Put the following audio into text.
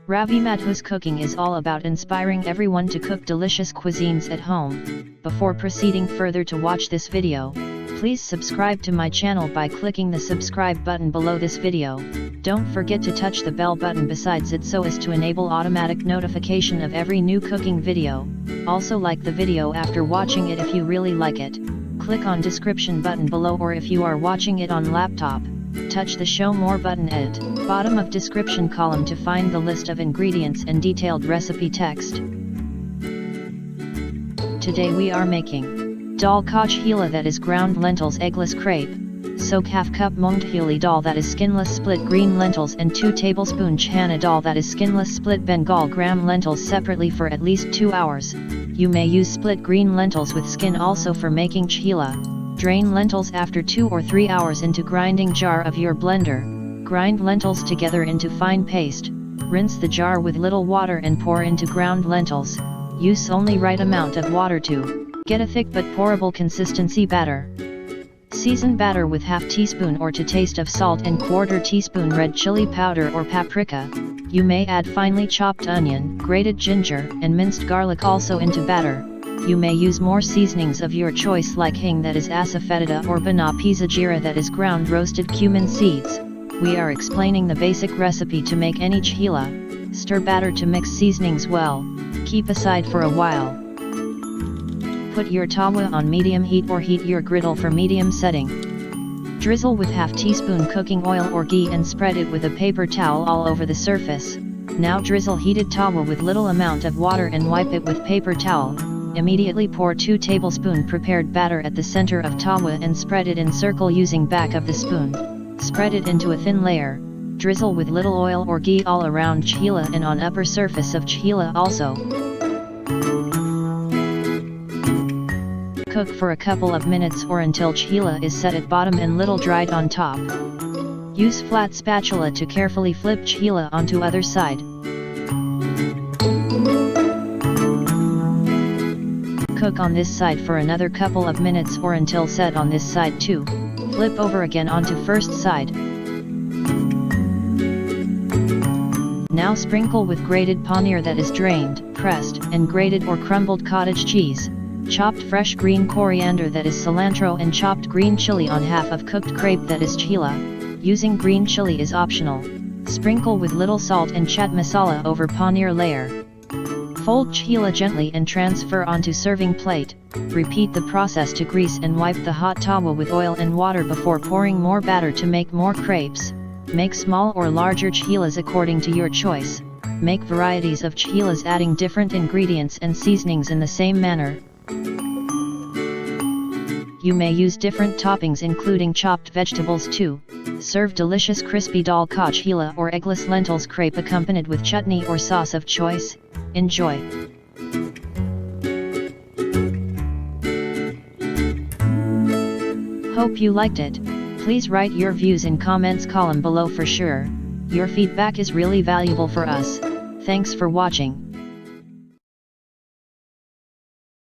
Ravi Madhu's cooking is all about inspiring everyone to cook delicious cuisines at home. Before proceeding further to watch this video, please subscribe to my channel by clicking the subscribe button below this video. Don't forget to touch the bell button besides it so as to enable automatic notification of every new cooking video. Also like the video after watching it if you really like it. Click on description button below, or if you are watching it on laptop, touch the show more button at bottom of description column to find the list of ingredients and detailed recipe text. Today we are making dal ka cheela, that is ground lentils eggless crepe. Soak half cup Moong Dhuli Daal, that is skinless split green lentils, and 2 tablespoon chana dal, that is skinless split Bengal gram lentils separately for at least 2 hours. You may use split green lentils with skin also for making cheela. Drain lentils after 2 or 3 hours into grinding jar of your blender. Grind lentils together into fine paste. Rinse the jar with little water and pour into ground lentils. Use only right amount of water to get a thick but pourable consistency batter. Season batter with half teaspoon or to taste of salt and 1/4 teaspoon red chili powder or paprika. You may add finely chopped onion, grated ginger, and minced garlic also into batter. You may use more seasonings of your choice like hing, that is asafoetida, or bana pizza jeera, that is ground roasted cumin seeds. We are explaining the basic recipe to make any cheela. Stir batter to mix seasonings well. Keep aside for a while. Put your tawa on medium heat or heat your griddle for medium setting. Drizzle with half teaspoon cooking oil or ghee and spread it with a paper towel all over the surface. Now drizzle heated tawa with little amount of water and wipe it with paper towel. Immediately pour 2 tablespoon prepared batter at the center of tawa and spread it in circle using back of the spoon. Spread it into a thin layer. Drizzle with little oil or ghee all around cheela and on upper surface of cheela also. Cook for a couple of minutes or until cheela is set at bottom and little dried on top. Use flat spatula to carefully flip cheela onto other side. Cook on this side for another couple of minutes or until set on this side too. Flip over again onto first side. Now sprinkle with grated paneer, that is drained, pressed, and grated or crumbled cottage cheese. Chopped fresh green coriander, that is cilantro, and chopped green chili on half of cooked crepe, that is cheela. Using green chili is optional. Sprinkle with little salt and chaat masala over paneer layer. Fold cheela gently and transfer onto serving plate. Repeat the process to grease and wipe the hot tawa with oil and water before pouring more batter to make more crepes. Make small or larger cheelas according to your choice. Make varieties of cheelas adding different ingredients and seasonings in the same manner. You may use different toppings including chopped vegetables too. Serve delicious crispy dal ka cheela or eggless lentils crepe accompanied with chutney or sauce of choice. Enjoy! Hope you liked it. Please write your views in comments column below for sure. Your feedback is really valuable for us. Thanks for watching.